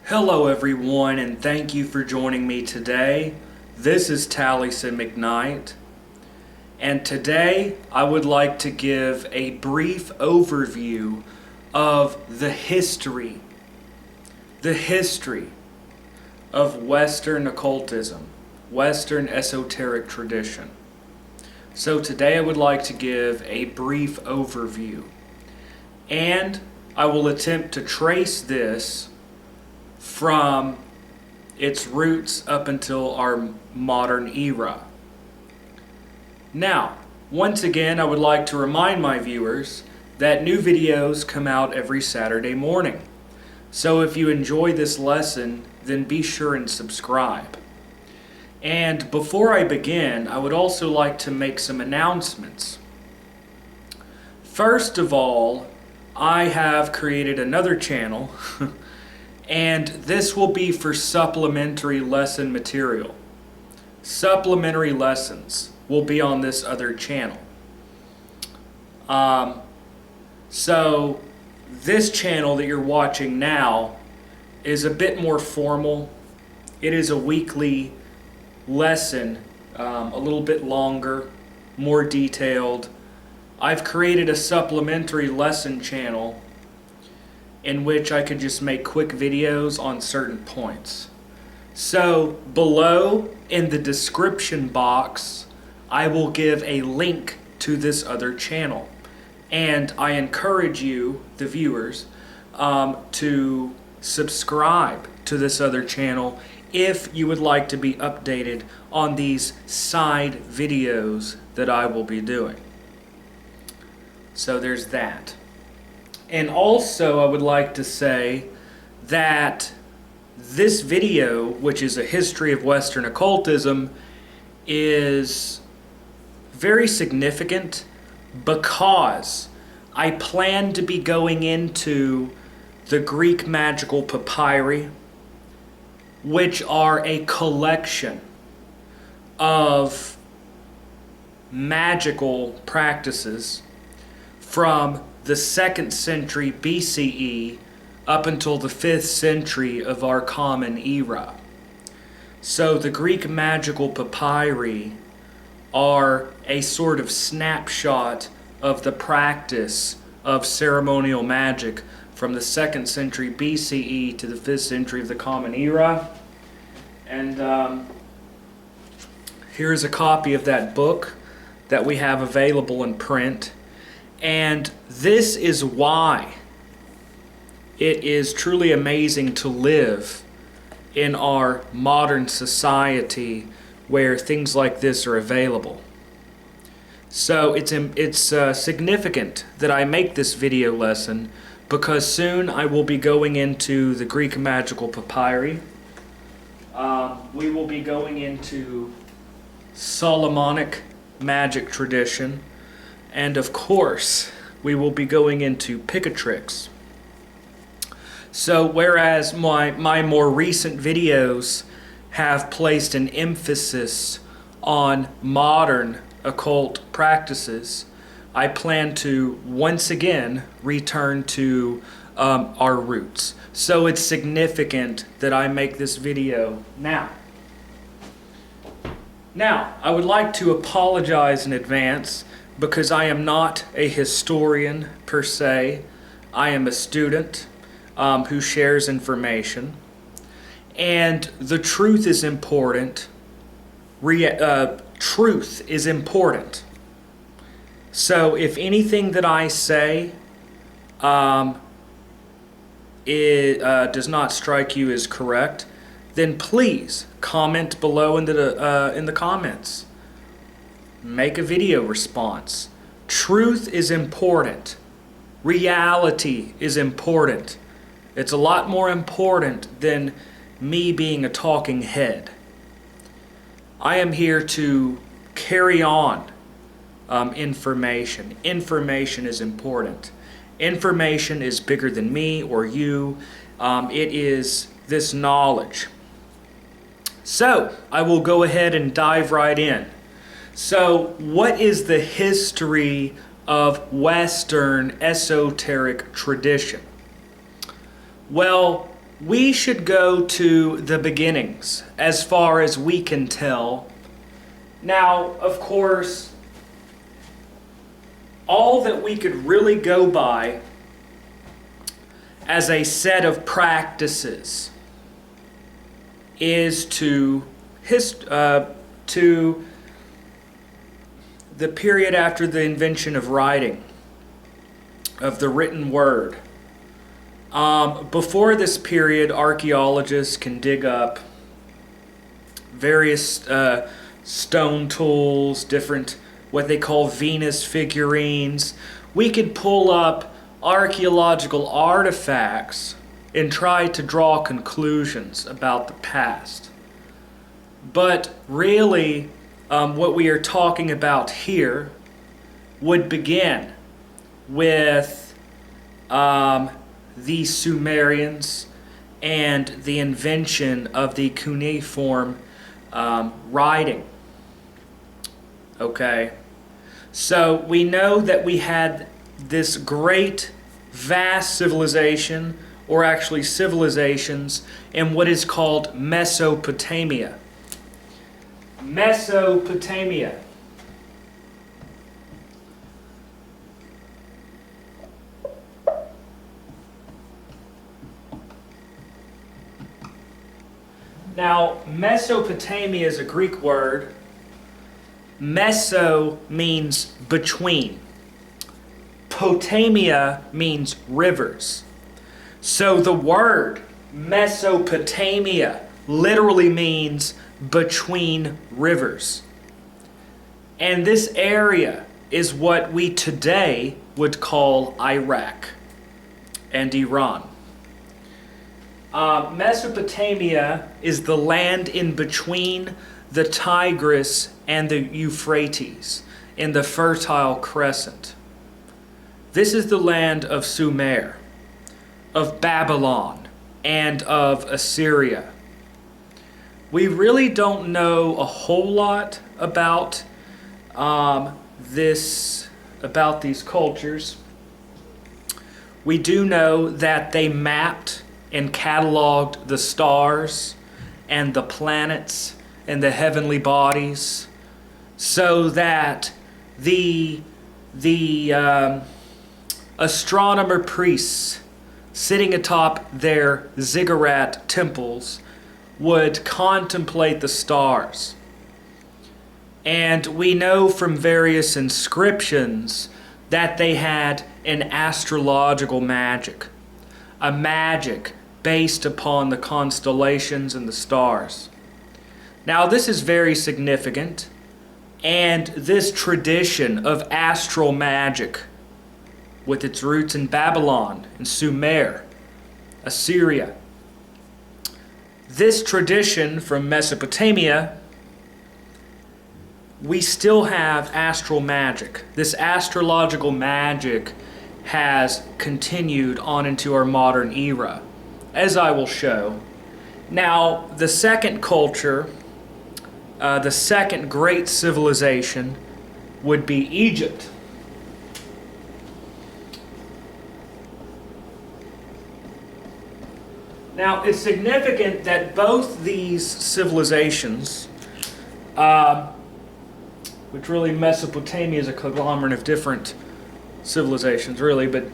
Hello everyone, and thank you for joining me today. This is Taliesin McKnight, and today I would like to give a brief overview of the history of Western occultism, Western esoteric tradition. So today I would like to give a brief overview, and I will attempt to trace this from its roots up until our modern era. Now, once again, I would like to remind my viewers that new videos come out every Saturday morning. So if you enjoy this lesson, then be sure and subscribe. And before I begin, I would also like to make some announcements. First of all, I have created another channel and this will be for supplementary lesson material. Supplementary lessons will be on this other channel. So this channel that you're watching now is a bit more formal. It is a weekly lesson, a little bit longer, more detailed. I've created a supplementary lesson channel in which I could just make quick videos on certain points. So below in the description box, I will give a link to this other channel. And I encourage you, the viewers, to subscribe to this other channel if you would like to be updated on these side videos that I will be doing. So there's that. And also I would like to say that this video, which is a history of Western occultism, is very significant because I plan to be going into the Greek magical papyri, which are a collection of magical practices from the 2nd century BCE up until the 5th century of our common era. So the Greek magical papyri are a sort of snapshot of the practice of ceremonial magic from the 2nd century BCE to the 5th century of the common era. And here's a copy of that book that we have available in print. And this is why it is truly amazing to live in our modern society where things like this are available. So it's significant that I make this video lesson because soon I will be going into the Greek magical papyri. We will be going into Solomonic magic tradition. And of course, we will be going into Picatrix. So whereas my more recent videos have placed an emphasis on modern occult practices, I plan to once again return to our roots. So it's significant that I make this video now. Now, I would like to apologize in advance because I am not a historian per se. I am a student who shares information. And the truth is important. Truth is important. So if anything that I say does not strike you as correct, then please comment below in the comments. Make a video response. Truth is important. Reality is important. It's a lot more important than me being a talking head. I am here to carry on information. Information is important. Information is bigger than me or you. It is this knowledge. So, I will go ahead and dive right in. So, what is the history of Western esoteric tradition? Well, we should go to the beginnings as far as we can tell. Now, of course, all that we could really go by as a set of practices is to the period after the invention of writing, of the written word. Before this period, archaeologists can dig up various stone tools, different what they call Venus figurines. We could pull up archaeological artifacts and try to draw conclusions about the past. But really, what we are talking about here would begin with the Sumerians and the invention of the cuneiform writing. Okay, so we know that we had this great, vast civilization, or actually civilizations, in what is called Mesopotamia. Mesopotamia. Now, Mesopotamia is a Greek word. Meso means between. Potamia means rivers. So the word Mesopotamia literally means between rivers. And this area is what we today would call Iraq and Iran. Mesopotamia is the land in between the Tigris and the Euphrates in the Fertile Crescent. This is the land of Sumer, of Babylon, and of Assyria. We really don't know a whole lot about these cultures. We do know that they mapped and cataloged the stars and the planets and the heavenly bodies, so that the astronomer priests sitting atop their ziggurat temples would contemplate the stars. And we know from various inscriptions that they had an astrological magic, a magic based upon the constellations and the stars. Now, this is very significant, and this tradition of astral magic, with its roots in Babylon and Sumer, Assyria, this tradition from Mesopotamia, we still have astral magic. This astrological magic has continued on into our modern era, as I will show. Now, the second culture, the second great civilization, would be Egypt. Now, it's significant that both these civilizations, which really Mesopotamia is a conglomerate of different civilizations, really, but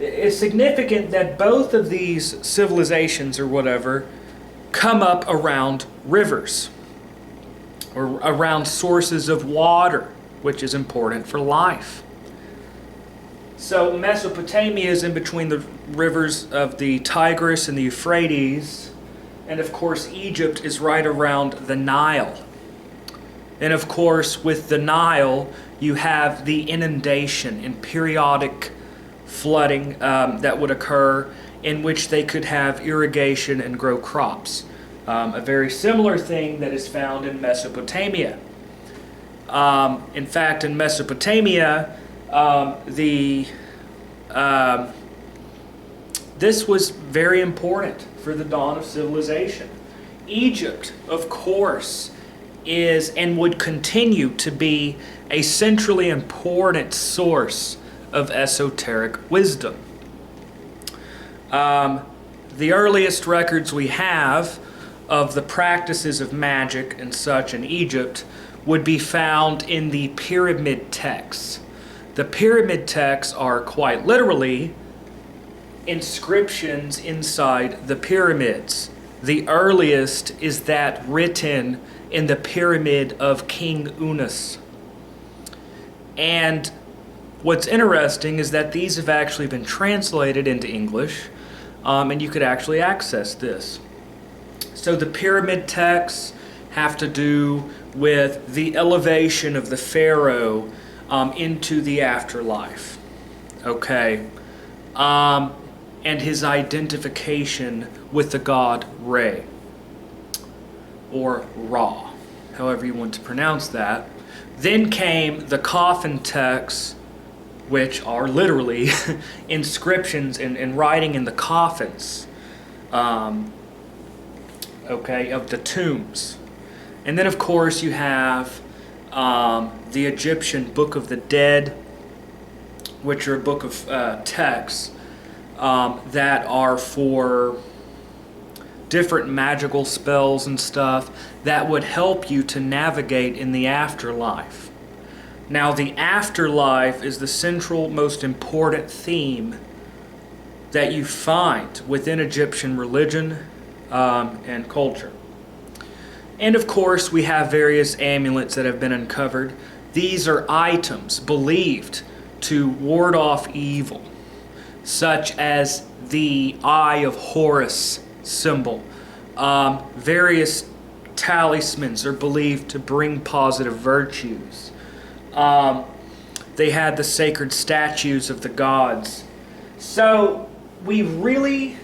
it's significant that both of these civilizations, or whatever, come up around rivers, or around sources of water, which is important for life. So Mesopotamia is in between the rivers of the Tigris and the Euphrates, and of course Egypt is right around the Nile. And of course with the Nile you have the inundation and periodic flooding that would occur, in which they could have irrigation and grow crops. A very similar thing that is found in Mesopotamia. In fact, in Mesopotamia, this was very important for the dawn of civilization. Egypt, of course, is and would continue to be a centrally important source of esoteric wisdom. the earliest records we have of the practices of magic and such in Egypt would be found in the pyramid texts. The pyramid texts are quite literally inscriptions inside the pyramids. The earliest is that written in the pyramid of King Unas. And what's interesting is that these have actually been translated into English, and you could actually access this. So the pyramid texts have to do with the elevation of the pharaoh into the afterlife. Okay. And his identification with the god Re, or Ra, however you want to pronounce that. Then came the coffin texts, which are literally inscriptions and writing in the coffins, of the tombs. And then, of course, you have the Egyptian Book of the Dead, which are a book of texts that are for different magical spells and stuff that would help you to navigate in the afterlife. Now, the afterlife is the central, most important theme that you find within Egyptian religion and culture. And of course, we have various amulets that have been uncovered. These are items believed to ward off evil, such as the Eye of Horus symbol. Various talismans are believed to bring positive virtues. They had the sacred statues of the gods. So we really,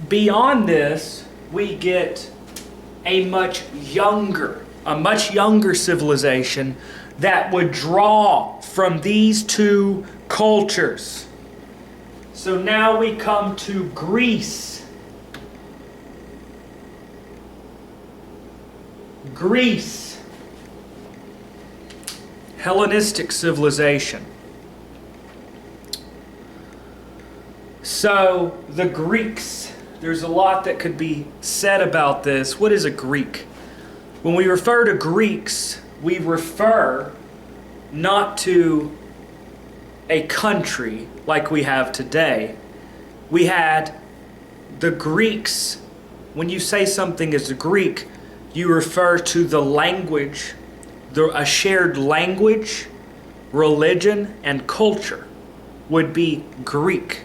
beyond this, we get a much younger civilization that would draw from these two cultures. So now we come to Greece. Greece. Hellenistic civilization. So the Greeks, there's a lot that could be said about this. What is a Greek? When we refer to Greeks, we refer not to a country like we have today. We had the Greeks. When you say something is a Greek, you refer to the language, a shared language, religion, and culture would be Greek.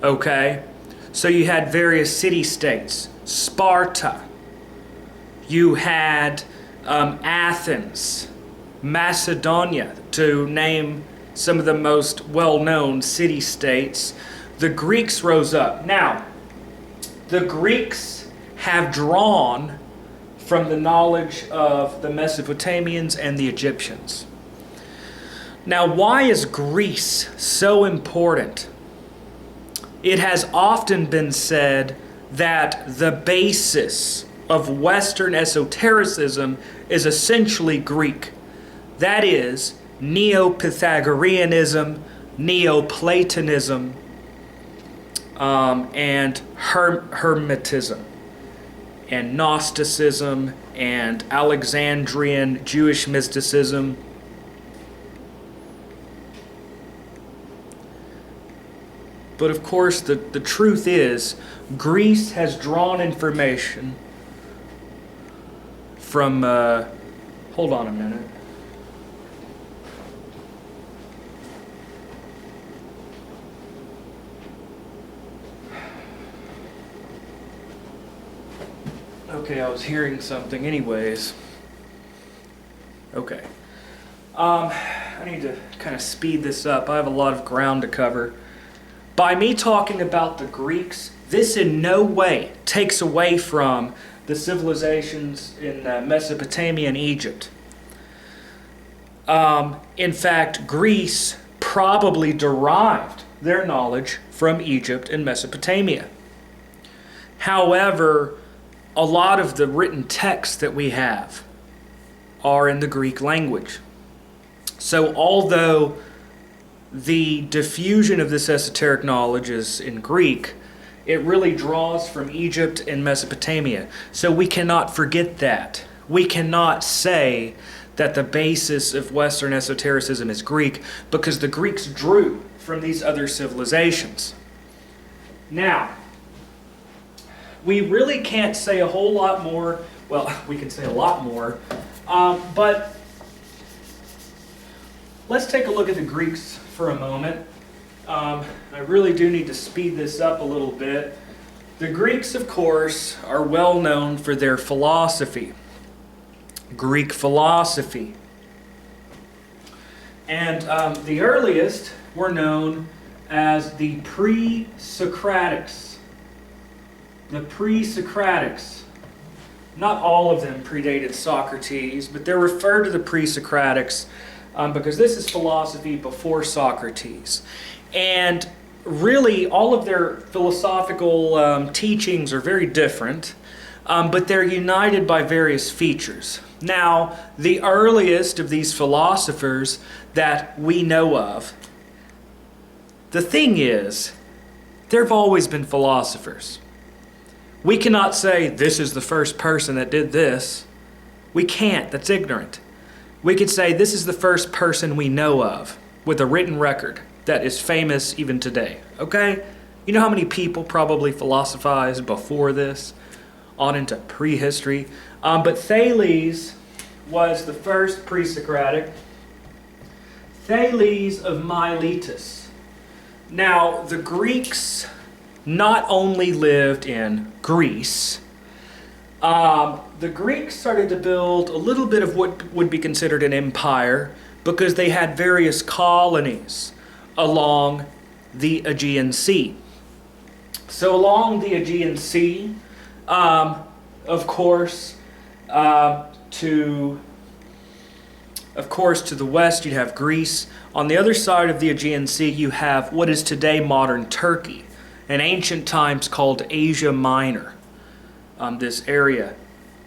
Okay? So you had various city-states. Sparta. You had Athens, Macedonia, to name some of the most well-known city-states. The Greeks rose up. Now, the Greeks have drawn from the knowledge of the Mesopotamians and the Egyptians. Now, why is Greece so important? It has often been said that the basis of Western esotericism is essentially Greek. That is, Neo-Pythagoreanism, Neoplatonism, and Hermetism, and Gnosticism, and Alexandrian Jewish mysticism. But of course, the truth is, Greece has drawn information from, hold on a minute. Okay, I was hearing something anyways. Okay. I need to kind of speed this up. I have a lot of ground to cover. By me talking about the Greeks, this in no way takes away from the civilizations in Mesopotamia and Egypt. In fact, Greece probably derived their knowledge from Egypt and Mesopotamia. However, a lot of the written texts that we have are in the Greek language. So although the diffusion of this esoteric knowledge is in Greek, it really draws from Egypt and Mesopotamia. So we cannot forget that. We cannot say that the basis of Western esotericism is Greek, because the Greeks drew from these other civilizations. Now, we really can't say a whole lot more. Well, we can say a lot more, but let's take a look at the Greeks for a moment. I really do need to speed this up a little bit. The Greeks, of course, are well known for their philosophy. Greek philosophy. And the earliest were known as the pre-Socratics. The pre-Socratics. Not all of them predated Socrates, but they're referred to the pre-Socratics because this is philosophy before Socrates. And really, all of their philosophical teachings are very different, but they're united by various features. Now, the earliest of these philosophers that we know of, the thing is, there have always been philosophers. We cannot say, this is the first person that did this. We can't. That's ignorant. We could say, this is the first person we know of with a written record that is famous even today. Okay? You know how many people probably philosophized before this, on into prehistory? But Thales was the first pre-Socratic. Thales of Miletus. Now, the Greeks not only lived in Greece, the Greeks started to build a little bit of what would be considered an empire because they had various colonies along the Aegean Sea. So along the Aegean Sea, of course, to the west you have Greece. On the other side of the Aegean Sea you have what is today modern Turkey. In ancient times called Asia Minor. This area,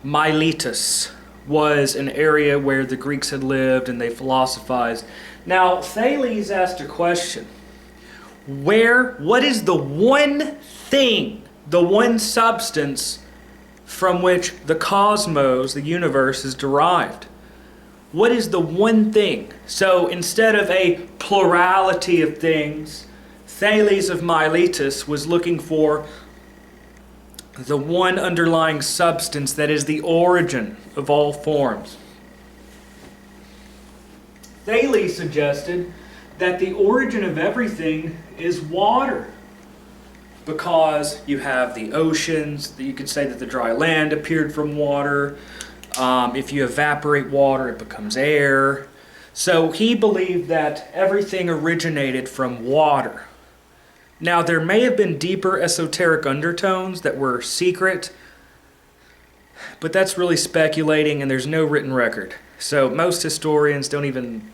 Miletus, was an area where the Greeks had lived and they philosophized. Now, Thales asked a question. What is the one thing, the one substance from which the cosmos, the universe, is derived? What is the one thing? So instead of a plurality of things, Thales of Miletus was looking for the one underlying substance that is the origin of all forms. Thales suggested that the origin of everything is water, because you have the oceans. You could say that the dry land appeared from water. If you evaporate water, it becomes air. So he believed that everything originated from water. Now, there may have been deeper esoteric undertones that were secret, but that's really speculating, and there's no written record. So most historians don't even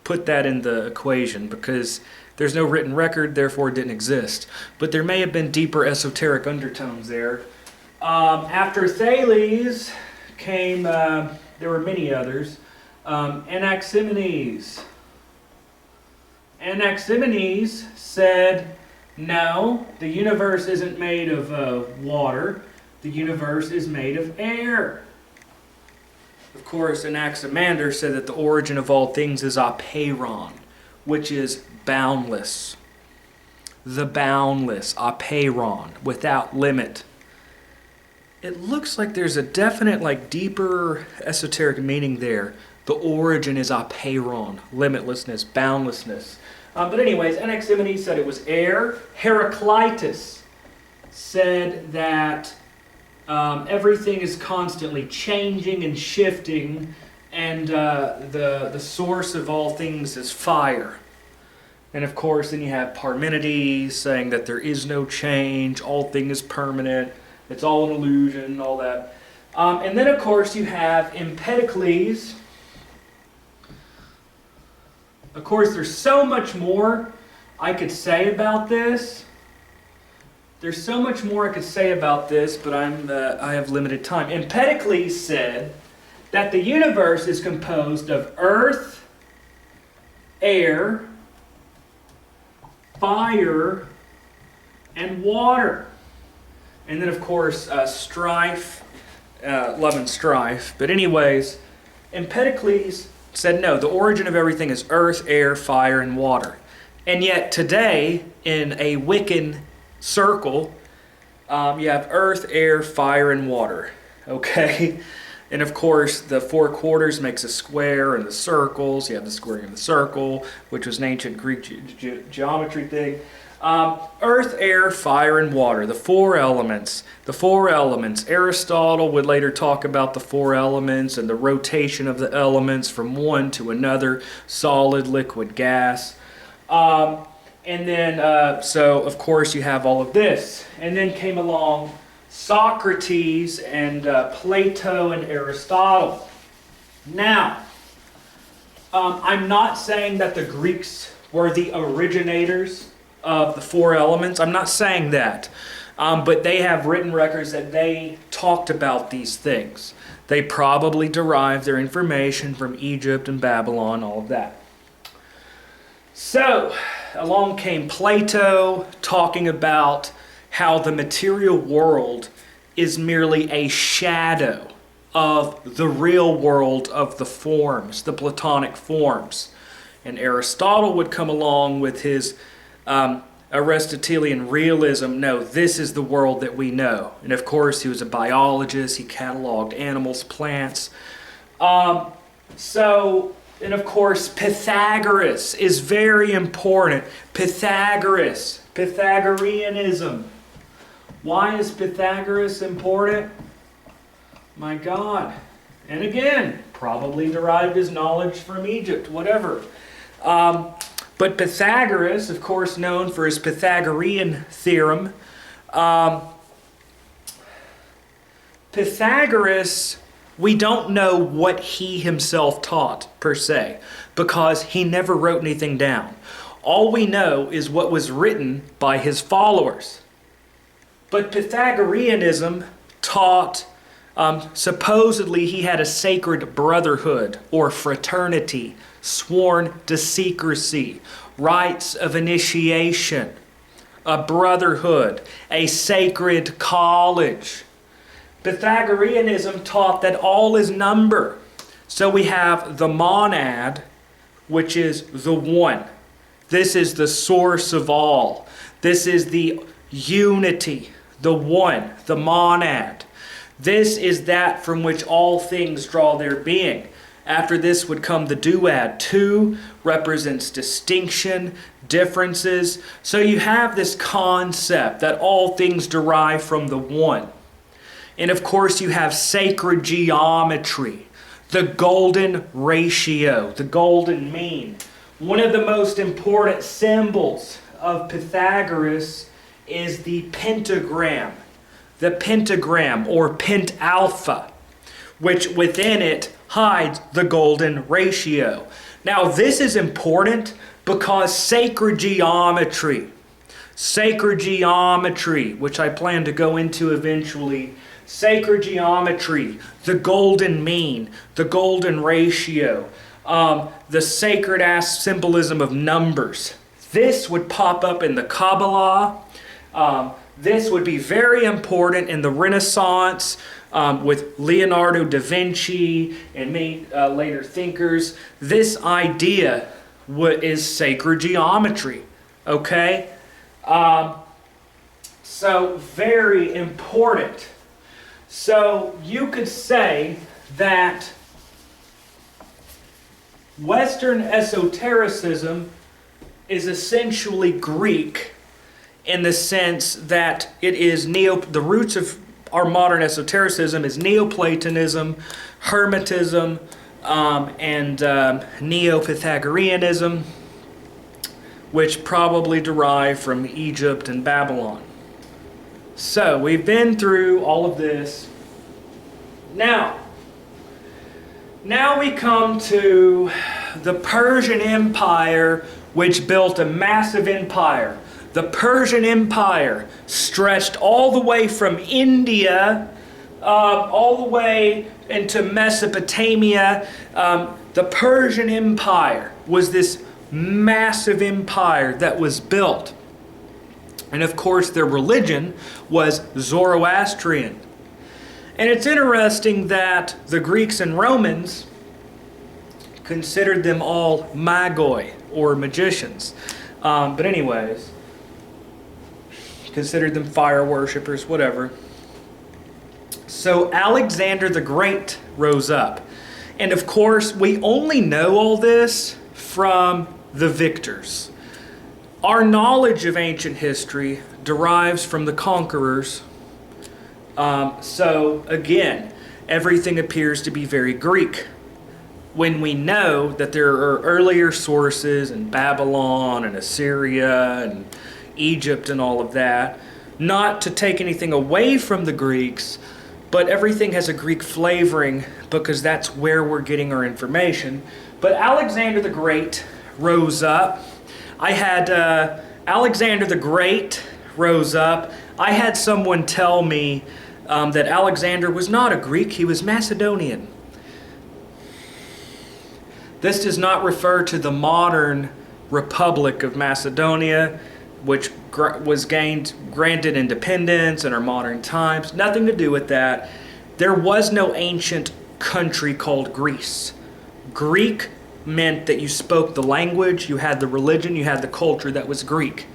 put that in the equation because there's no written record, therefore it didn't exist. But there may have been deeper esoteric undertones there. After Thales came, there were many others. Anaximenes. Anaximenes said, no, the universe isn't made of water. The universe is made of air. Of course, Anaximander said that the origin of all things is apeiron, which is boundless. The boundless, apeiron, without limit. It looks like there's a definite, deeper esoteric meaning there. The origin is apeiron, limitlessness, boundlessness. But anyways, Anaximenes said it was air. Heraclitus said that everything is constantly changing and shifting, and the source of all things is fire. And of course, then you have Parmenides saying that there is no change, all thing is permanent, it's all an illusion, all that. And then of course you have Empedocles. Of course, there's so much more I could say about this. There's so much more I could say about this, but I have limited time. Empedocles said that the universe is composed of earth air, fire, and water. And then, of course, strife, love and strife. But anyways, Empedocles said, no, the origin of everything is earth, air, fire, and water. And yet today, in a Wiccan circle, you have earth, air, fire, and water. Okay? And of course, the four quarters makes a square, and the circles, you have the squaring of the circle, which was an ancient Greek geometry thing. Earth, air, fire, and water, the four elements. The four elements. Aristotle would later talk about the four elements and the rotation of the elements from one to another, solid, liquid, gas. And then, so of course you have all of this. And then came along Socrates and Plato and Aristotle. Now, I'm not saying that the Greeks were the originators of the four elements. I'm not saying that. But they have written records that they talked about these things. They probably derived their information from Egypt and Babylon, all of that. So, along came Plato talking about how the material world is merely a shadow of the real world of the forms, the Platonic forms. And Aristotle would come along with his Aristotelian realism. No, this is the world that we know. And of course, he was a biologist. He cataloged animals, plants. And of course, Pythagoras is very important. Pythagoras, Pythagoreanism. Why is Pythagoras important? My God. And again, probably derived his knowledge from Egypt, whatever. But Pythagoras, of course, known for his Pythagorean theorem. Pythagoras, we don't know what he himself taught, per se, because he never wrote anything down. All we know is what was written by his followers. But Pythagoreanism taught, supposedly he had a sacred brotherhood or fraternity, sworn to secrecy, rites of initiation, a brotherhood, a sacred college. Pythagoreanism taught that all is number. So we have the monad, which is the one. This is the source of all. This is the unity, the one, the monad. This is that from which all things draw their being. After this would come the duad. Two represents distinction, differences. So you have this concept that all things derive from the one. And of course you have sacred geometry, the golden ratio, the golden mean. One of the most important symbols of Pythagoras is the pentagram. The pentagram, or pentalpha, which within it hides the golden ratio. Now this is important because sacred geometry, which I plan to go into eventually, sacred geometry, the golden mean, the golden ratio, the sacred symbolism of numbers. This would pop up in the Qabalah. This would be very important in the Renaissance with Leonardo da Vinci and many later thinkers. This idea is sacred geometry. Okay? So very important. So you could say that Western esotericism is essentially Greek in the sense that it is the roots of our modern esotericism is Neoplatonism, Hermetism, and Neo-Pythagoreanism, which probably derive from Egypt and Babylon. So we've been through all of this. Now we come to the Persian Empire, which built a massive empire. The Persian Empire stretched all the way from India, all the way into Mesopotamia. The Persian Empire was this massive empire that was built. And of course their religion was Zoroastrian. And it's interesting that the Greeks and Romans considered them all magoi, or magicians. But anyways, considered them fire worshippers, whatever. So Alexander the Great rose up. And of course, we only know all this from the victors. Our knowledge of ancient history derives from the conquerors. So again, everything appears to be very Greek. When we know that there are earlier sources in Babylon and Assyria and Egypt and all of that, not to take anything away from the Greeks, but everything has a Greek flavoring because that's where we're getting our information. But Alexander the Great rose up. I had Alexander the Great rose up. I had someone tell me that Alexander was not a Greek, he was Macedonian. This does not refer to the modern Republic of Macedonia, which was granted independence in our modern times. Nothing to do with that. There was no ancient country called Greece. Greek meant that you spoke the language, you had the religion, you had the culture that was Greek,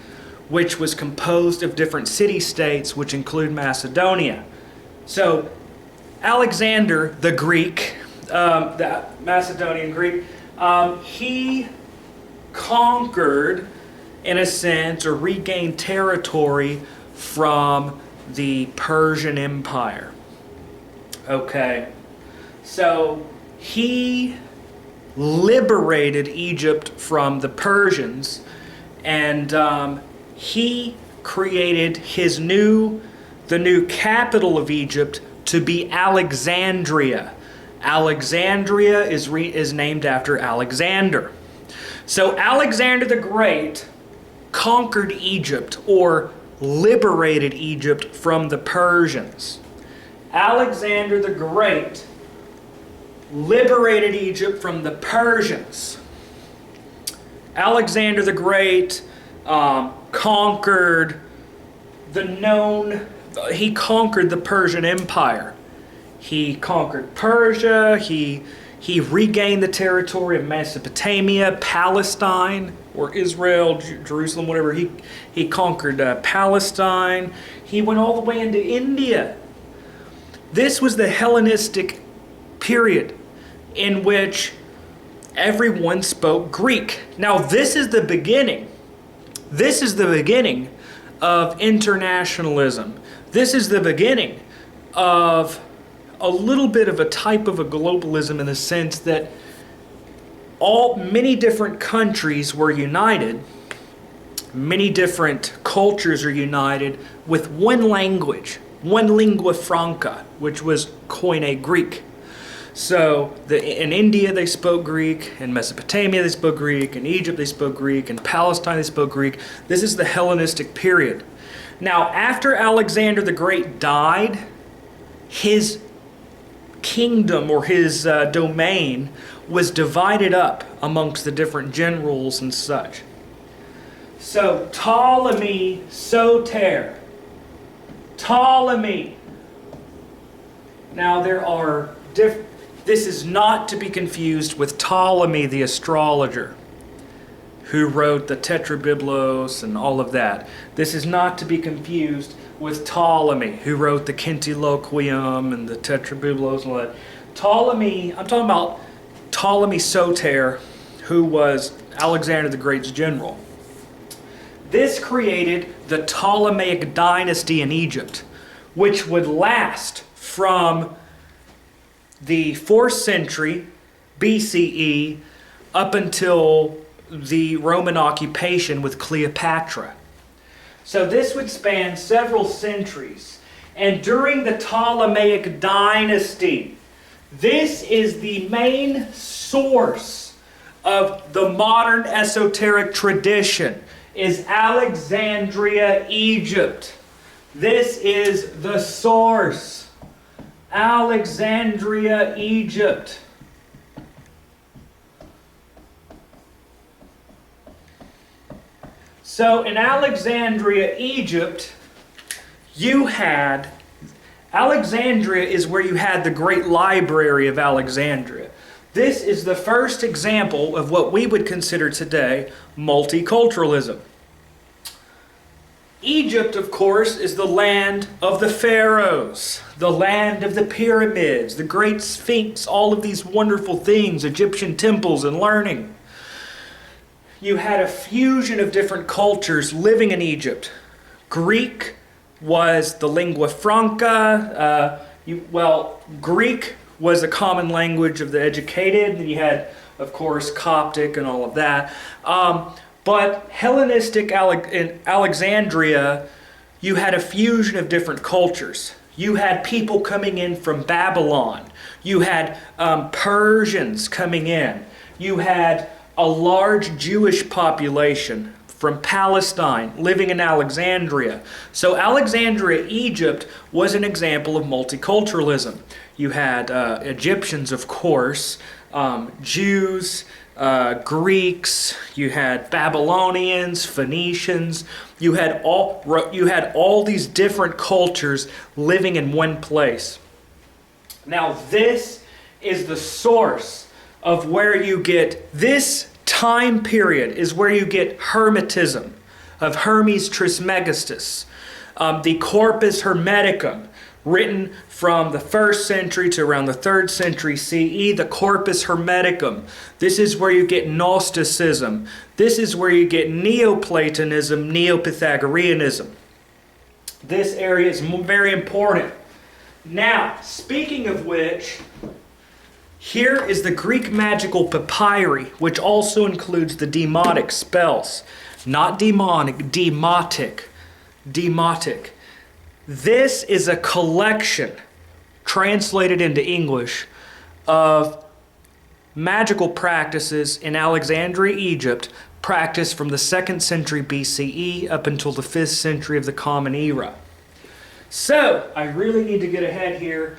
which was composed of different city-states, which include Macedonia. So Alexander the Greek, the Macedonian Greek, he conquered, in a sense, or regained territory from the Persian Empire. Okay, so he liberated Egypt from the Persians, and he created the new capital of Egypt to be Alexandria. Alexandria is named after Alexander. So Alexander the Great conquered Egypt, or liberated Egypt from the Persians. Alexander the Great liberated Egypt from the Persians. Alexander the Great conquered he conquered the Persian Empire. He conquered Persia, he regained the territory of Mesopotamia, Palestine, or Israel, Jerusalem, whatever. He conquered Palestine. He went all the way into India. This was the Hellenistic period in which everyone spoke Greek. Now this is the beginning. This is the beginning of internationalism. This is the beginning of a little bit of a type of a globalism, in the sense that many different countries were united, many different cultures are united with one language, one lingua franca, which was Koine Greek. So in India they spoke Greek, in Mesopotamia they spoke Greek, in Egypt they spoke Greek, in Palestine they spoke Greek. This is the Hellenistic period. Now after Alexander the Great died, his kingdom, or his domain, was divided up amongst the different generals and such. So Ptolemy Soter. Ptolemy. Now there are this is not to be confused with Ptolemy the astrologer, who wrote the Tetrabiblos and all of that. This is not to be confused with Ptolemy, who wrote the Quintiloquium and the Tetrabiblos and all that. Ptolemy, I'm talking about Ptolemy Soter, who was Alexander the Great's general. This created the Ptolemaic dynasty in Egypt, which would last from the 4th century BCE up until the Roman occupation with Cleopatra. So this would span several centuries. And during the Ptolemaic dynasty, this is the main source of the modern esoteric tradition, is Alexandria, Egypt. This is the source. Alexandria, Egypt. So in Alexandria, Egypt, Alexandria is where you had the great library of Alexandria. This is the first example of what we would consider today multiculturalism. Egypt, of course, is the land of the pharaohs, the land of the pyramids, the great sphinx, all of these wonderful things, Egyptian temples and learning. You had a fusion of different cultures living in Egypt. Greek was the lingua franca. Greek was the common language of the educated. And you had, of course, Coptic and all of that. But Hellenistic in Alexandria, you had a fusion of different cultures. You had people coming in from Babylon. You had Persians coming in. You had a large Jewish population from Palestine living in Alexandria. So Alexandria, Egypt, was an example of multiculturalism. You had Egyptians, of course, Jews, Greeks, you had Babylonians, Phoenicians, you had all these different cultures living in one place. Now this is the source of where you get, this time period is where you get Hermetism, of Hermes Trismegistus, the Corpus Hermeticum, written from the 1st century to around the 3rd century CE, the Corpus Hermeticum. This is where you get Gnosticism. This is where you get Neoplatonism, Neo-Pythagoreanism. This area is very important. Now, speaking of which, here is the Greek magical papyri, which also includes the demotic spells. Not demonic, demotic. Demotic. This is a collection, translated into English, of magical practices in Alexandria, Egypt, practiced from the 2nd century BCE up until the 5th century of the Common Era. So, I really need to get ahead here.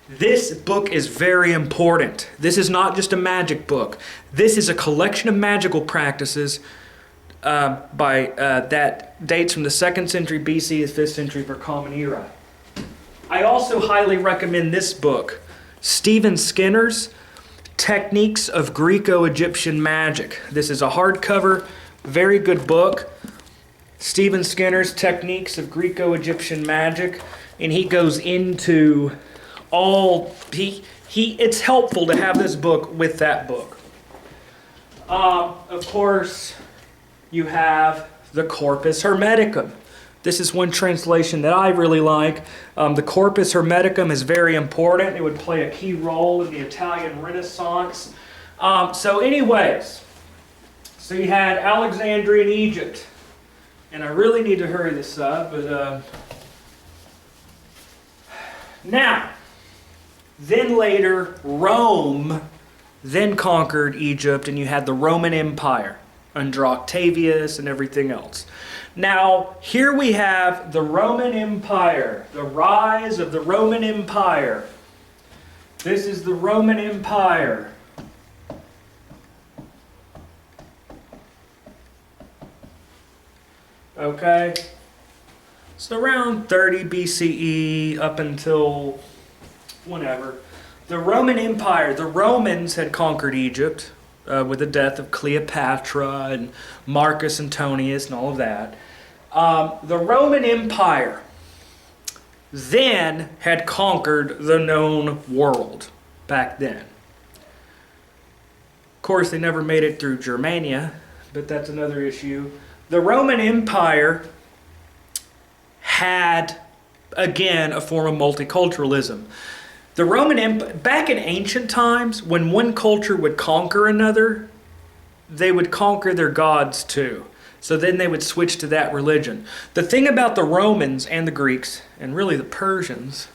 This book is very important. This is not just a magic book. This is a collection of magical practices that dates from the 2nd century BC to the 5th century for Common Era. I also highly recommend this book, Stephen Skinner's Techniques of Greco-Egyptian Magic. This is a hardcover, very good book. Stephen Skinner's Techniques of Greco-Egyptian Magic, and he goes into it's helpful to have this book with that book. Of course, you have the Corpus Hermeticum. This is one translation that I really like. The Corpus Hermeticum is very important. It would play a key role in the Italian Renaissance. So anyways, so you had Alexandria and Egypt. And I really need to hurry this up, but now, then later, Rome then conquered Egypt, and you had the Roman Empire under Octavius and everything else. Now, here we have the Roman Empire, the rise of the Roman Empire. This is the Roman Empire. Okay? So around 30 BCE up until whenever. The Roman Empire, the Romans had conquered Egypt with the death of Cleopatra and Marcus Antonius and all of that. The Roman Empire then had conquered the known world back then. Of course, they never made it through Germania, but that's another issue. The Roman Empire had, again, a form of multiculturalism. The Roman Empire, back in ancient times, when one culture would conquer another, they would conquer their gods too. So then they would switch to that religion. The thing about the Romans and the Greeks, and really the Persians,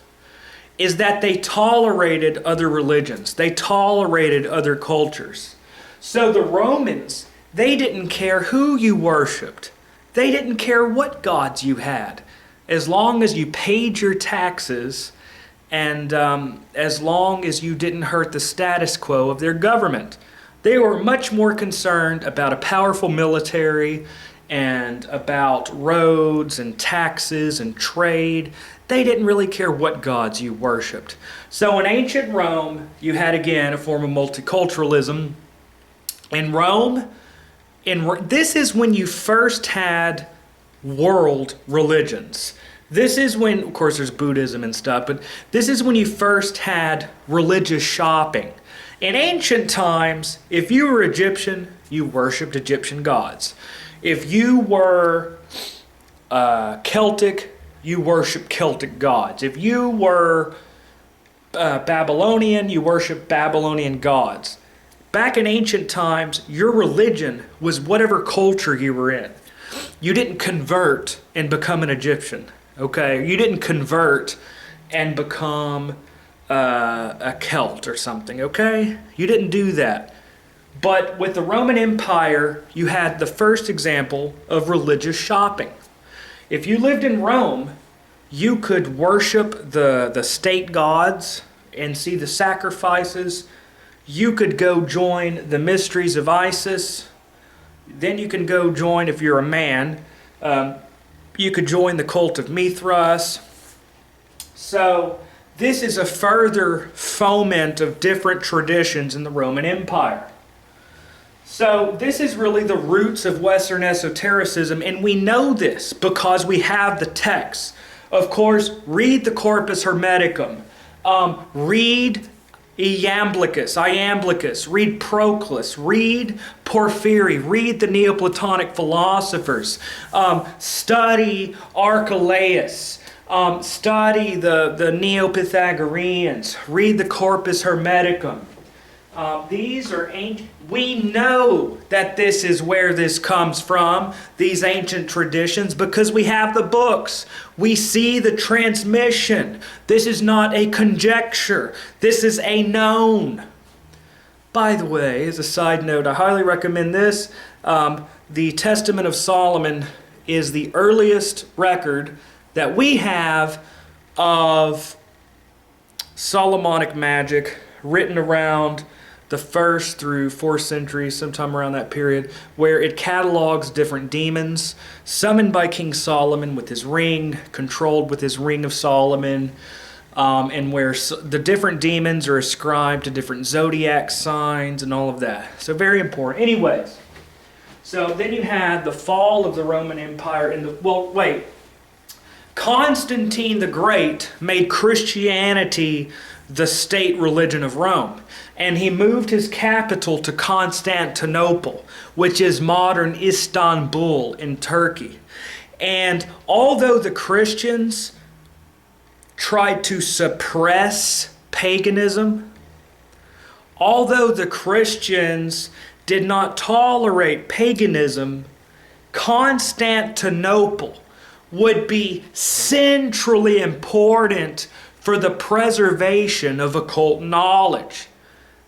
is that they tolerated other religions. They tolerated other cultures. So the Romans, they didn't care who you worshipped. They didn't care what gods you had. As long as you paid your taxes and as long as you didn't hurt the status quo of their government. They were much more concerned about a powerful military and about roads and taxes and trade. They didn't really care what gods you worshipped. So in ancient Rome, you had again a form of multiculturalism. In Rome, this is when you first had world religions. This is when, of course, there's Buddhism and stuff, but this is when you first had religious shopping. In ancient times, if you were Egyptian, you worshipped Egyptian gods. If you were Celtic, you worshipped Celtic gods. If you were Babylonian, you worshipped Babylonian gods. Back in ancient times, your religion was whatever culture you were in. You didn't convert and become an Egyptian, okay? You didn't convert and become a Celt or something, okay? You didn't do that. But with the Roman Empire, you had the first example of religious shopping. If you lived in Rome, you could worship the state gods and see the sacrifices. You could go join the mysteries of Isis. Then you can go join, if you're a man, you could join the cult of Mithras. So this is a further foment of different traditions in the Roman Empire. So this is really the roots of Western esotericism, and we know this because we have the texts. Of course, read the Corpus Hermeticum. Read Iamblichus, read Proclus, read Porphyry, read the Neoplatonic philosophers, study Archelaus, study the Neo-Pythagoreans, read the Corpus Hermeticum. These are ancient. We know that this is where this comes from, these ancient traditions, because we have the books. We see the transmission. This is not a conjecture. This is a known. By the way, as a side note, I highly recommend this. The Testament of Solomon is the earliest record that we have of Solomonic magic, written around the 1st through 4th century, sometime around that period, where it catalogs different demons summoned by King Solomon with his ring, controlled with his ring of Solomon, and where the different demons are ascribed to different zodiac signs and all of that. So very important. Anyways, so then you had the fall of the Roman Empire Constantine the Great made Christianity the state religion of Rome. And he moved his capital to Constantinople, which is modern Istanbul in Turkey. And although the Christians tried to suppress paganism, although the Christians did not tolerate paganism, Constantinople would be centrally important for the preservation of occult knowledge.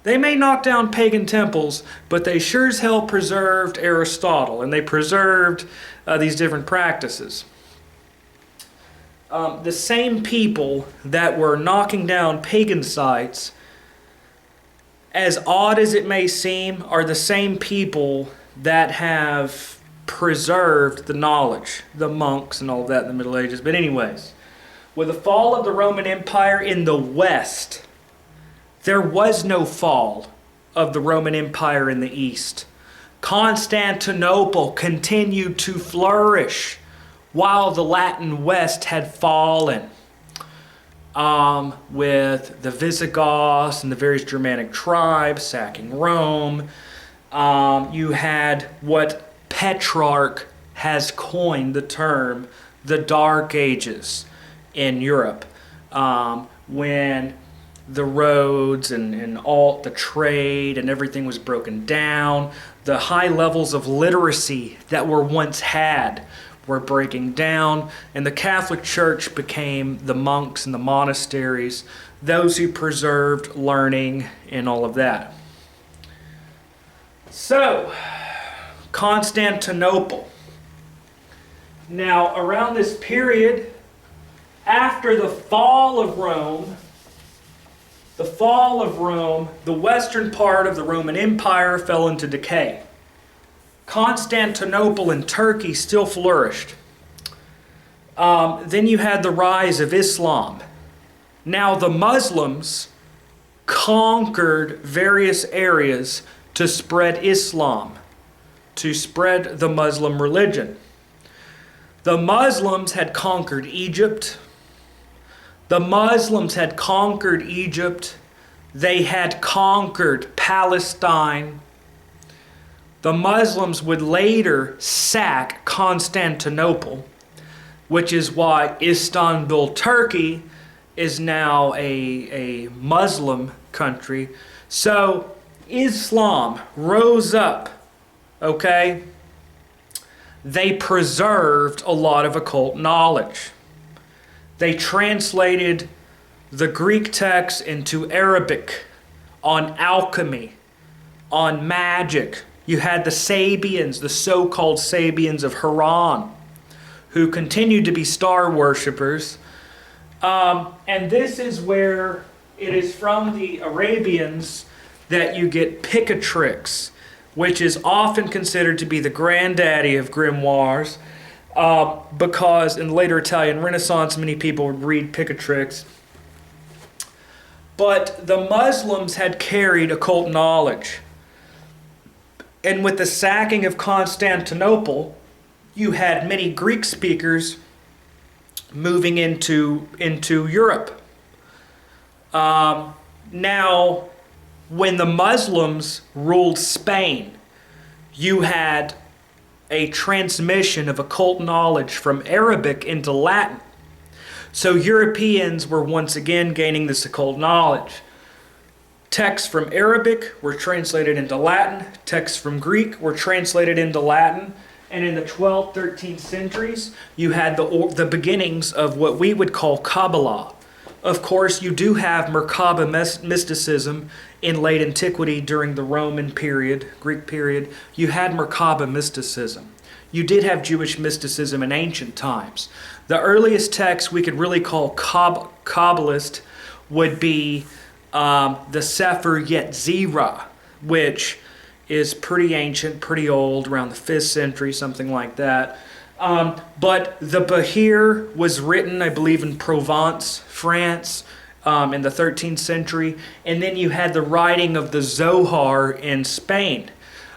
They may knock down pagan temples, but they sure as hell preserved Aristotle, and they preserved these different practices. The same people that were knocking down pagan sites, as odd as it may seem, are the same people that have preserved the knowledge, the monks and all of that in the Middle Ages. But anyways, with the fall of the Roman Empire in the West, there was no fall of the Roman Empire in the East. Constantinople continued to flourish while the Latin West had fallen. With the Visigoths and the various Germanic tribes sacking Rome, you had what Petrarch has coined the term the Dark Ages in Europe, when the roads and all the trade and everything was broken down. The high levels of literacy that were once had were breaking down, and the Catholic Church became the monks and the monasteries, those who preserved learning and all of that. So, Constantinople. Now, around this period, after the fall of Rome, the western part of the Roman Empire fell into decay. Constantinople and Turkey still flourished. Then you had the rise of Islam. Now the Muslims conquered various areas to spread Islam, to spread the Muslim religion. The Muslims had conquered Egypt. The Muslims had conquered Egypt. They had conquered Palestine. The Muslims would later sack Constantinople, which is why Istanbul, Turkey, is now a Muslim country. So Islam rose up, okay? They preserved a lot of occult knowledge. They translated the Greek text into Arabic on alchemy, on magic. You had the Sabians, the so-called Sabians of Haran, who continued to be star worshippers. And this is where it is from the Arabians that you get Picatrix, which is often considered to be the granddaddy of grimoires, because in later Italian Renaissance, many people would read Picatrix. But the Muslims had carried occult knowledge. And with the sacking of Constantinople, you had many Greek speakers moving into Europe. Now, when the Muslims ruled Spain, you had a transmission of occult knowledge from Arabic into Latin. So Europeans were once again gaining this occult knowledge. Texts from Arabic were translated into Latin. Texts from Greek were translated into Latin. And in the 12th, 13th centuries, you had the beginnings of what we would call Qabalah. Of course, you do have Merkaba mysticism in late antiquity during the Roman period, Greek period. You had Merkaba mysticism. You did have Jewish mysticism in ancient times. The earliest text we could really call Kabbalist would be the Sefer Yetzirah, which is pretty ancient, pretty old, around the 5th century, something like that. But the Bahir was written, I believe, in Provence, France, in the 13th century. And then you had the writing of the Zohar in Spain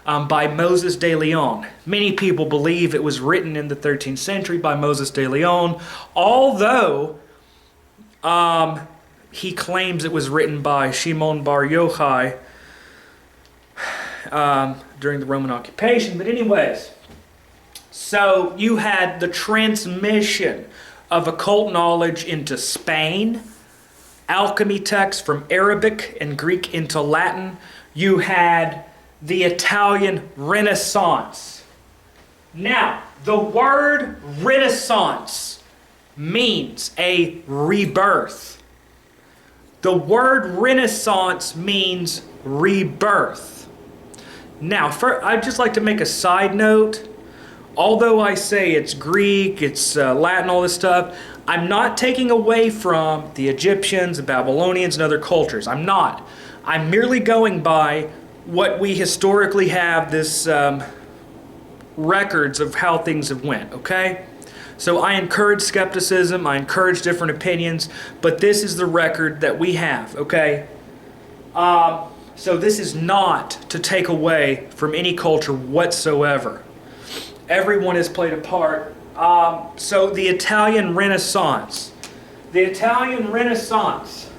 by Moses de Leon. Many people believe it was written in the 13th century by Moses de Leon, although he claims it was written by Shimon Bar Yochai during the Roman occupation. But anyways, so you had the transmission of occult knowledge into Spain, alchemy texts from Arabic and Greek into Latin. You had the Italian Renaissance. Now, the word Renaissance means a rebirth. The word Renaissance means rebirth. Now, I'd just like to make a side note. Although I say it's Greek, it's Latin, all this stuff, I'm not taking away from the Egyptians, the Babylonians, and other cultures. I'm not. I'm merely going by what we historically have, this records of how things have went, okay? So I encourage skepticism, I encourage different opinions, but this is the record that we have, okay? So this is not to take away from any culture whatsoever. Everyone has played a part. So the Italian Renaissance. The Italian Renaissance.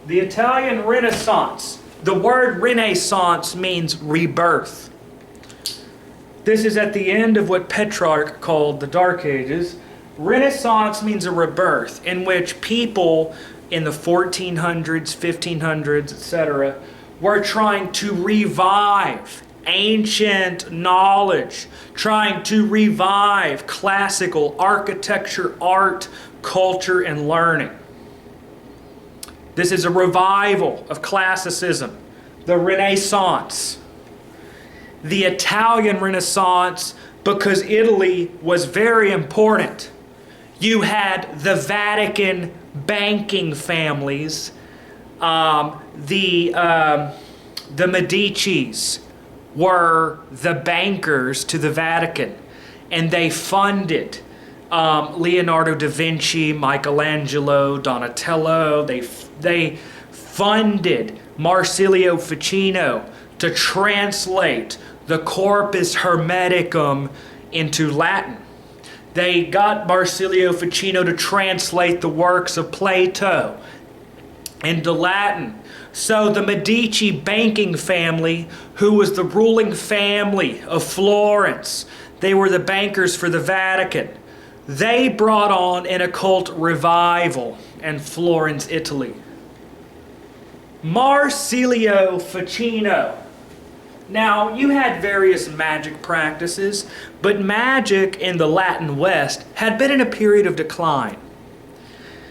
The Italian Renaissance. The word Renaissance means rebirth. This is at the end of what Petrarch called the Dark Ages. Renaissance means a rebirth in which people in the 1400s, 1500s, etc., were trying to revive ancient knowledge, trying to revive classical architecture, art, culture, and learning. This is a revival of classicism, the Renaissance. The Italian Renaissance, because Italy was very important. You had the Vatican banking families. The Medicis were the bankers to the Vatican, and they funded Leonardo da Vinci, Michelangelo, Donatello. They funded Marsilio Ficino to translate the Corpus Hermeticum into Latin. They got Marsilio Ficino to translate the works of Plato into Latin. So the Medici banking family, who was the ruling family of Florence, they were the bankers for the Vatican. They brought on an occult revival in Florence, Italy. Marsilio Ficino. Now, you had various magic practices, but magic in the Latin West had been in a period of decline.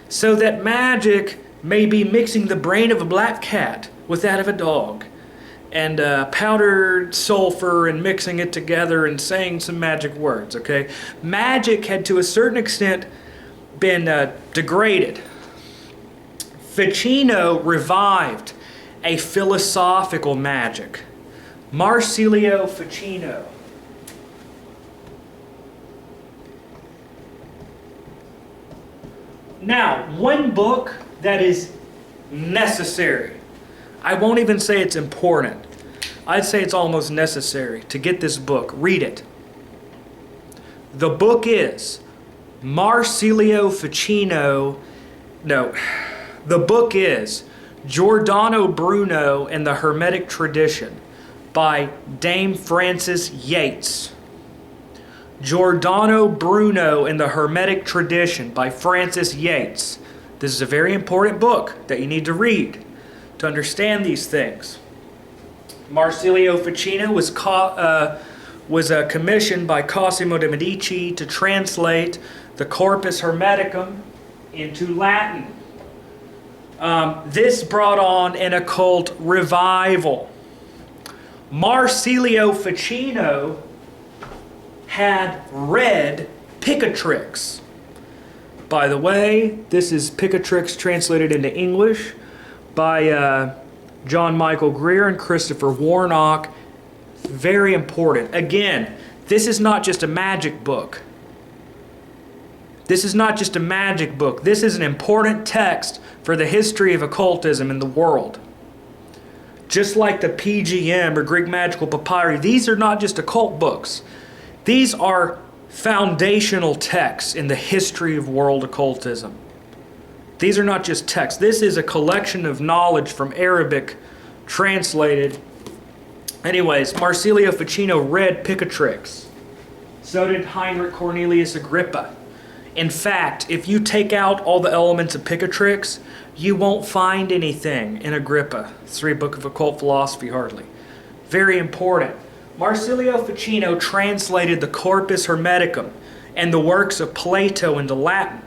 So that magic may be mixing the brain of a black cat with that of a dog, and powdered sulfur and mixing it together and saying some magic words, okay? Magic had to a certain extent been degraded. Ficino revived a philosophical magic. Marsilio Ficino. Now, one book that is necessary. I won't even say it's important. I'd say it's almost necessary to get this book. Read it. The book is Marsilio Ficino. No, the book is Giordano Bruno and the Hermetic Tradition by Dame Frances Yates. Giordano Bruno and the Hermetic Tradition by Frances Yates. This is a very important book that you need to read to understand these things. Marsilio Ficino was commissioned by Cosimo de' Medici to translate the Corpus Hermeticum into Latin. This brought on an occult revival. Marsilio Ficino had read Picatrix. By the way, this is Picatrix translated into English by John Michael Greer and Christopher Warnock. Very important. Again, this is not just a magic book. This is not just a magic book. This is an important text for the history of occultism in the world. Just like the PGM or Greek Magical Papyri, these are not just occult books. These are foundational texts in the history of world occultism. These are not just texts. This is a collection of knowledge from Arabic translated. Anyways, Marsilio Ficino read Picatrix. So did Heinrich Cornelius Agrippa. In fact, if you take out all the elements of Picatrix, you won't find anything in Agrippa. It's a book of occult philosophy, hardly. Very important. Marsilio Ficino translated the Corpus Hermeticum and the works of Plato into Latin.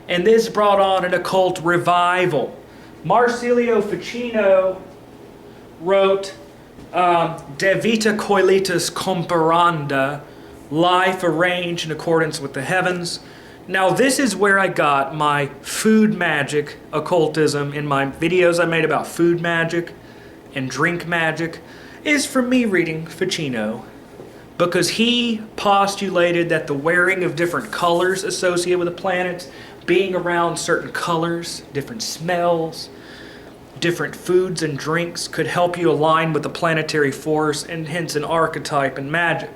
And this brought on an occult revival. Marsilio Ficino wrote De Vita Coelitus Comparanda, Life Arranged in Accordance with the Heavens. Now this is where I got my food magic occultism in my videos I made about food magic and drink magic, is from me reading Ficino, because he postulated that the wearing of different colors associated with the planets, being around certain colors, different smells, different foods and drinks could help you align with the planetary force and hence an archetype in magic.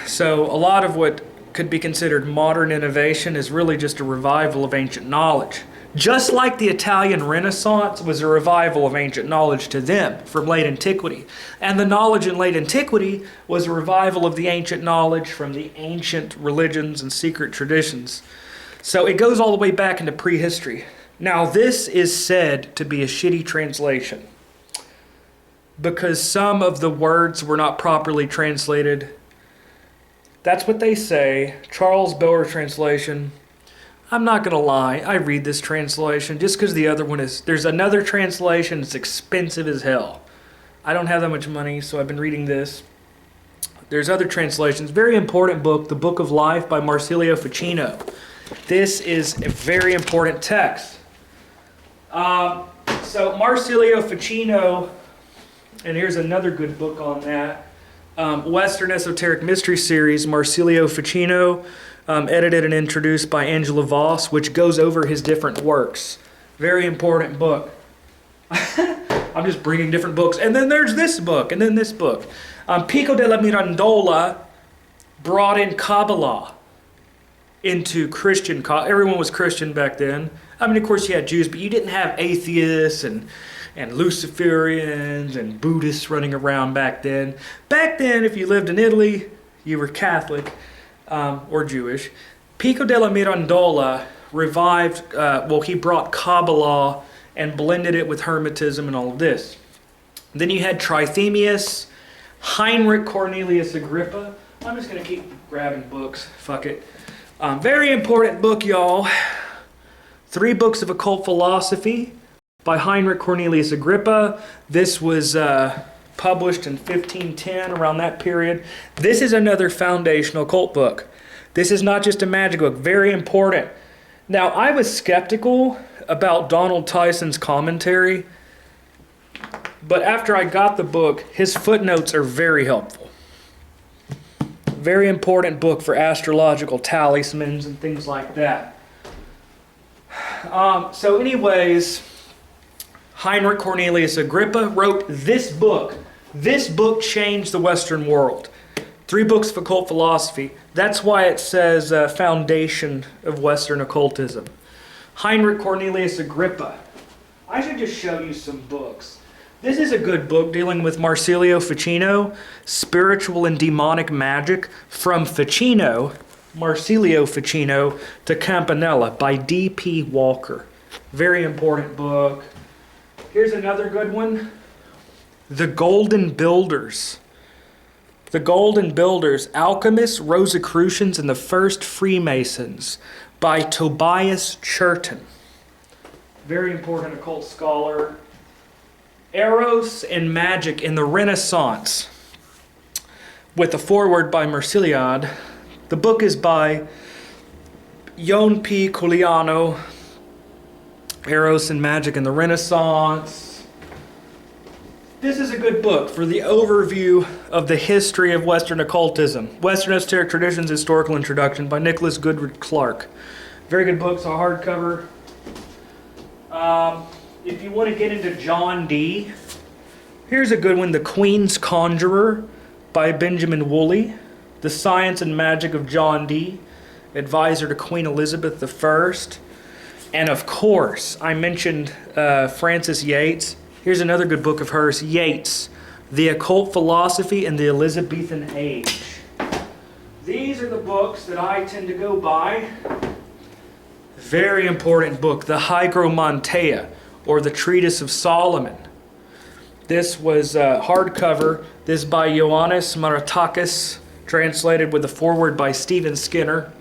So a lot of what could be considered modern innovation is really just a revival of ancient knowledge. Just like the Italian Renaissance was a revival of ancient knowledge to them from late antiquity. And the knowledge in late antiquity was a revival of the ancient knowledge from the ancient religions and secret traditions. So it goes all the way back into prehistory. Now this is said to be a shitty translation because some of the words were not properly translated. That's what they say. Charles Bower translation. I'm not going to lie, I read this translation just because the other one is... There's another translation that's expensive as hell. I don't have that much money, so I've been reading this. There's other translations. Very important book, The Book of Life by Marsilio Ficino. This is a very important text. So Marsilio Ficino, and here's another good book on that. Western Esoteric Mystery Series, Marsilio Ficino, edited and introduced by Angela Voss, which goes over his different works. Very important book. I'm just bringing different books. And then there's this book, and then this book. Pico della Mirandola brought in Qabalah into Christian. Everyone was Christian back then. I mean, of course, you had Jews, but you didn't have atheists and Luciferians and Buddhists running around back then. Back then, if you lived in Italy, you were Catholic or Jewish. Pico della Mirandola revived, he brought Qabalah and blended it with Hermetism and all of this. Then you had Trithemius, Heinrich Cornelius Agrippa. I'm just going to keep grabbing books. Fuck it. Very important book, y'all. 3 books of occult philosophy by Heinrich Cornelius Agrippa. This was published in 1510, around that period. This is another foundational occult book. This is not just a magic book. Very important. Now, I was skeptical about Donald Tyson's commentary, but after I got the book, his footnotes are very helpful. Very important book for astrological talismans and things like that. So anyways, Heinrich Cornelius Agrippa wrote this book. This book changed the Western world. 3 books of occult philosophy. That's why it says foundation of Western occultism. Heinrich Cornelius Agrippa. I should just show you some books. This is a good book dealing with Marsilio Ficino, Spiritual and Demonic Magic, from Ficino, Marsilio Ficino, to Campanella by D.P. Walker. Very important book. Here's another good one. The Golden Builders. The Golden Builders, Alchemists, Rosicrucians, and the First Freemasons by Tobias Churton. Very important occult scholar. Eros and Magic in the Renaissance, with a foreword by Marsilliad. The book is by Jon P. Culiano. Eros and Magic in the Renaissance. This is a good book for the overview of the history of Western occultism. Western Esoteric Traditions, Historical Introduction by Nicholas Goodrich Clark. Very good book, it's a hardcover. If you want to get into John Dee, here's a good one, The Queen's Conjurer by Benjamin Woolley. The Science and Magic of John Dee, advisor to Queen Elizabeth I. And of course, I mentioned Frances Yates. Here's another good book of hers, Yates, The Occult Philosophy in the Elizabethan Age. These are the books that I tend to go by. Very important book, the Hygromontea, or the Treatise of Solomon. This was hardcover. This by Ioannis Maratakis, translated with a foreword by Stephen Skinner.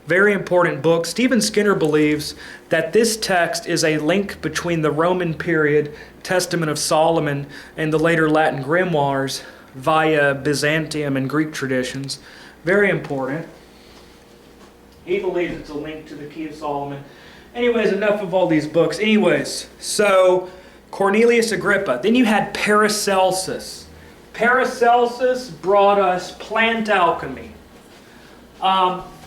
Very important book. Stephen Skinner believes that this text is a link between the Roman period Testament of Solomon and the later Latin grimoires via Byzantium and Greek traditions. Very important. He believes it's a link to the Key of Solomon. Anyways, enough of all these books. Anyways, so Cornelius Agrippa. Then you had Paracelsus. Paracelsus brought us plant alchemy.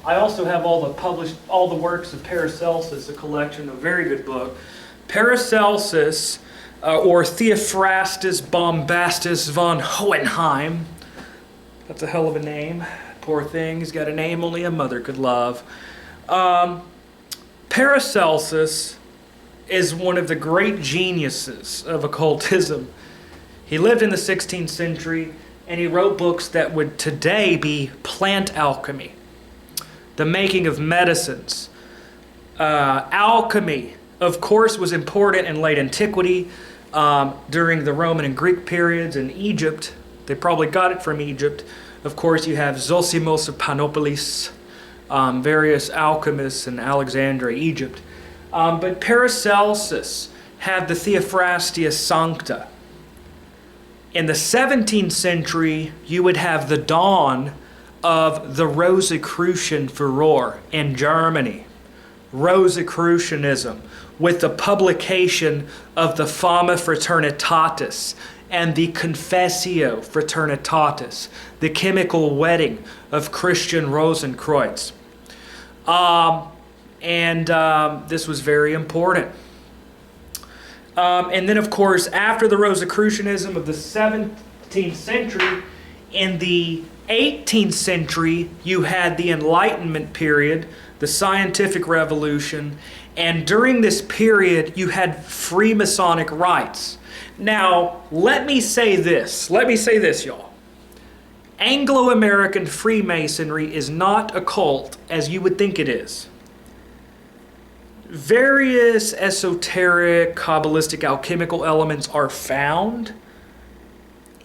I also have all the works of Paracelsus, a collection, a very good book. Paracelsus, or Theophrastus Bombastus von Hohenheim. That's a hell of a name. Poor thing, he's got a name only a mother could love. Paracelsus is one of the great geniuses of occultism. He lived in the 16th century, and he wrote books that would today be plant alchemy, the making of medicines. Alchemy, of course, was important in late antiquity, during the Roman and Greek periods in Egypt. They probably got it from Egypt. Of course, you have Zosimos of Panopolis, various alchemists in Alexandria, Egypt. But Paracelsus had the Theophrastia Sancta. In the 17th century, you would have the dawn of the Rosicrucian furor in Germany. Rosicrucianism with the publication of the Fama Fraternitatis and the Confessio Fraternitatis, the chemical wedding of Christian Rosenkreuz. This was very important. And then, of course, after the Rosicrucianism of the 17th century, in the 18th century, you had the Enlightenment period, the scientific revolution, and during this period, you had Freemasonic rites. Now, let me say this, y'all. Anglo-American Freemasonry is not a cult as you would think it is. Various esoteric, Kabbalistic, alchemical elements are found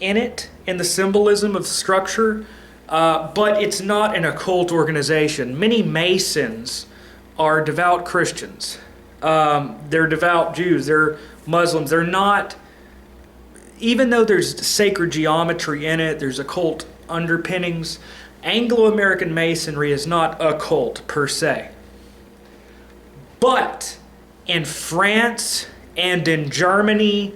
in it, in the symbolism of structure, but it's not an occult organization. Many Masons are devout Christians. They're devout Jews. They're Muslims. They're not, even though there's sacred geometry in it, there's occult underpinnings, Anglo-American Masonry is not occult per se. But in France and in Germany,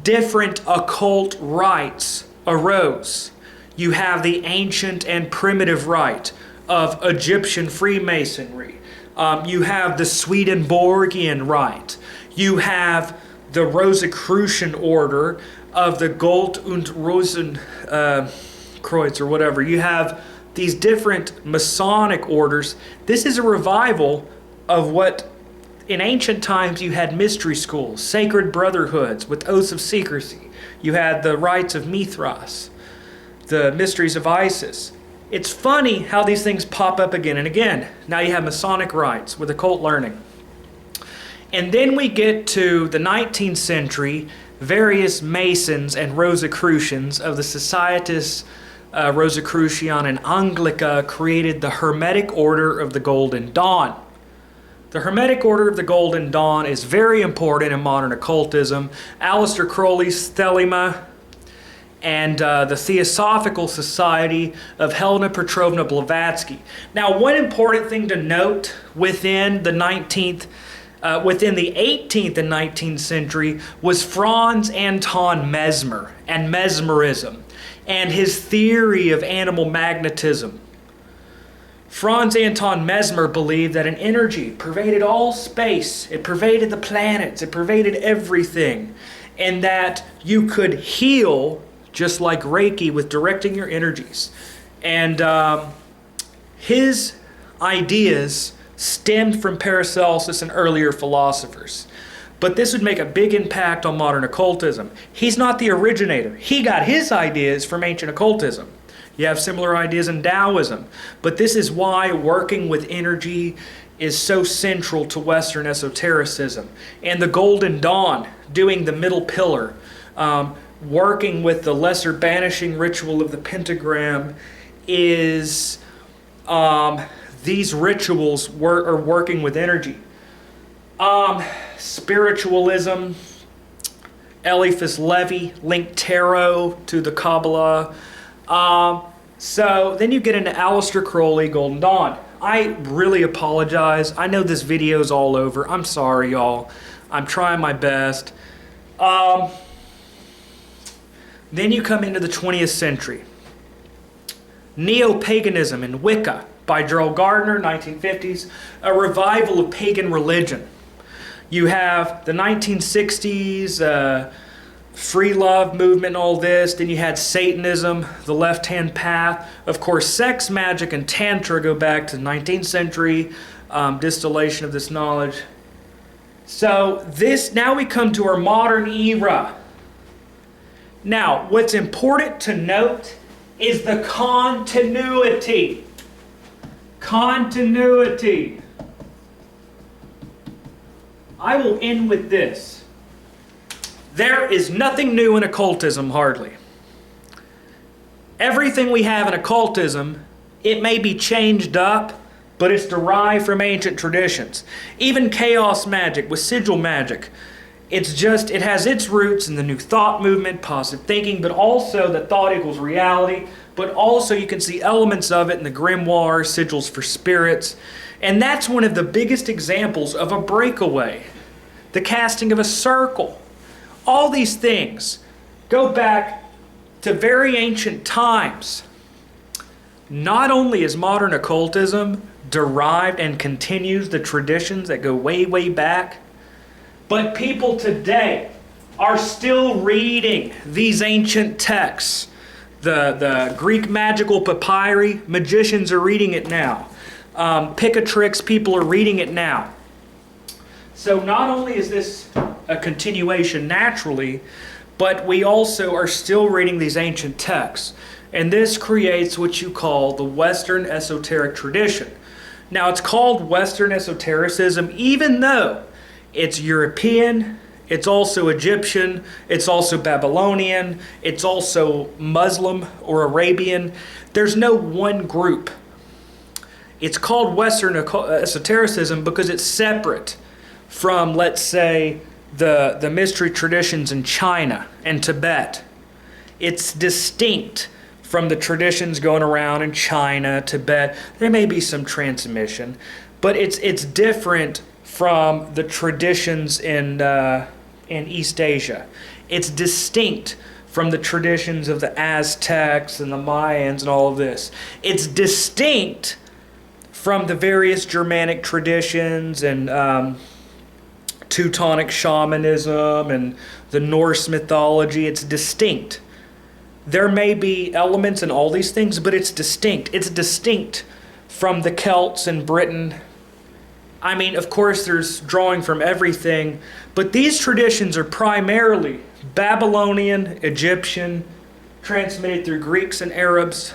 different occult rites arose. You have the ancient and primitive rite of Egyptian Freemasonry. You have the Swedenborgian rite. You have the Rosicrucian order of the Gold und Rosenkreuz or whatever. You have these different Masonic orders. This is a revival of what in ancient times you had mystery schools, sacred brotherhoods with oaths of secrecy. You had the rites of Mithras, the mysteries of Isis. It's funny how these things pop up again and again. Now you have Masonic rites with occult learning. And then we get to the 19th century, various Masons and Rosicrucians of the Societas Rosicruciana and Anglica created the Hermetic Order of the Golden Dawn. The Hermetic Order of the Golden Dawn is very important in modern occultism. Aleister Crowley's Thelema and the Theosophical Society of Helena Petrovna Blavatsky. Now, one important thing to note within the 18th and 19th century was Franz Anton Mesmer and mesmerism and his theory of animal magnetism. Franz Anton Mesmer believed that an energy pervaded all space, it pervaded the planets, it pervaded everything, and that you could heal just like Reiki with directing your energies. And his ideas stemmed from Paracelsus and earlier philosophers. But this would make a big impact on modern occultism. He's not the originator. He got his ideas from ancient occultism. You have similar ideas in Taoism. But this is why working with energy is so central to Western esotericism. And the Golden Dawn, doing the middle pillar, working with the lesser banishing ritual of the pentagram, is these rituals are working with energy. Spiritualism, Eliphas Levi linked tarot to the Qabalah. So then you get into Aleister Crowley, Golden Dawn. I really apologize. I know this video is all over. I'm sorry, y'all. I'm trying my best. Then you come into the 20th century. Neo-paganism and Wicca by Gerald Gardner, 1950s. A revival of pagan religion. You have the 1960s, free love movement and all this. Then you had Satanism, the left-hand path. Of course, sex, magic, and tantra go back to the 19th century, distillation of this knowledge. So now we come to our modern era. Now, what's important to note is the continuity. Continuity. I will end with this. There is nothing new in occultism, hardly. Everything we have in occultism, it may be changed up, but it's derived from ancient traditions. Even chaos magic with sigil magic, it has its roots in the New Thought movement, positive thinking, but also that thought equals reality. But also you can see elements of it in the grimoire, sigils for spirits. And that's one of the biggest examples of a breakaway. The casting of a circle. All these things go back to very ancient times. Not only is modern occultism derived and continues the traditions that go way, way back, but people today are still reading these ancient texts. The Greek magical papyri, magicians are reading it now. Picatrix, people are reading it now. So not only is this a continuation naturally, but we also are still reading these ancient texts. And this creates what you call the Western esoteric tradition. Now it's called Western Esotericism even though it's European, it's also Egyptian, it's also Babylonian, it's also Muslim or Arabian. There's no one group. It's called Western Esotericism because it's separate from, let's say, the mystery traditions in China and Tibet. It's distinct from the traditions going around in China, Tibet. There may be some transmission, but it's different from the traditions in East Asia. It's distinct from the traditions of the Aztecs and the Mayans and all of this. It's distinct from the various Germanic traditions and Teutonic shamanism and the Norse mythology. It's distinct. There may be elements in all these things, but it's distinct. It's distinct from the Celts in Britain. I mean, of course, there's drawing from everything, but these traditions are primarily Babylonian, Egyptian, transmitted through Greeks and Arabs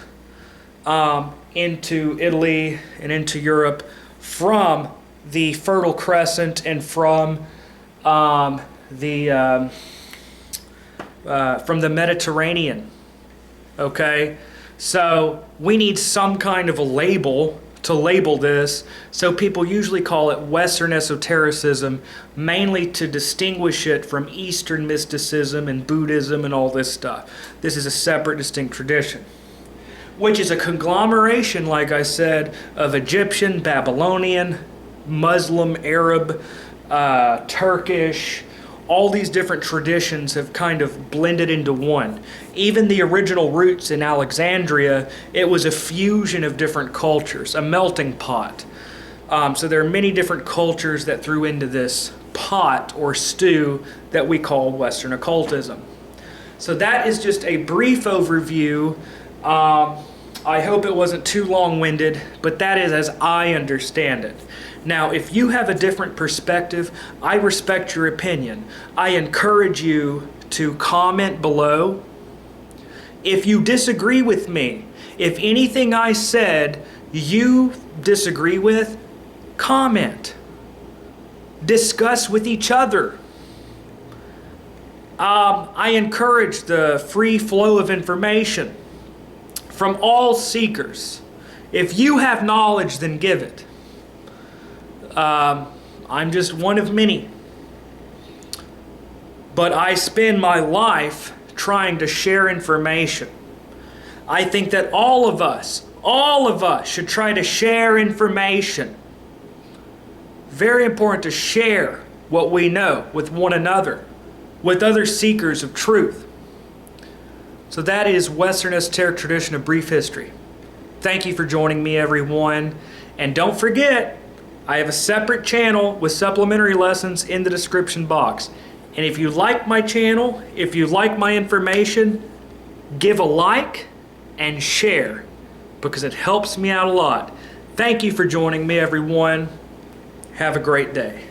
into Italy and into Europe from the Fertile Crescent and from the Mediterranean. Okay, so we need some kind of a label to label this. So people usually call it Western Esotericism, mainly to distinguish it from Eastern mysticism and Buddhism and all this stuff. This is a separate, distinct tradition, which is a conglomeration, like I said, of Egyptian, Babylonian, Muslim, Arab, Turkish. All these different traditions have kind of blended into one. Even the original roots in Alexandria, it was a fusion of different cultures, a melting pot. So there are many different cultures that threw into this pot or stew that we call Western occultism. So that is just a brief overview. I hope it wasn't too long-winded, but that is as I understand it. Now, if you have a different perspective, I respect your opinion. I encourage you to comment below. If you disagree with me, if anything I said you disagree with, comment. Discuss with each other. I encourage the free flow of information from all seekers. If you have knowledge, then give it. I'm just one of many. But I spend my life trying to share information. I think that all of us should try to share information. Very important to share what we know with one another, with other seekers of truth. So that is Western Esoteric Tradition, a brief history. Thank you for joining me, everyone. And don't forget, I have a separate channel with supplementary lessons in the description box. And if you like my channel, if you like my information, give a like and share because it helps me out a lot. Thank you for joining me, everyone. Have a great day.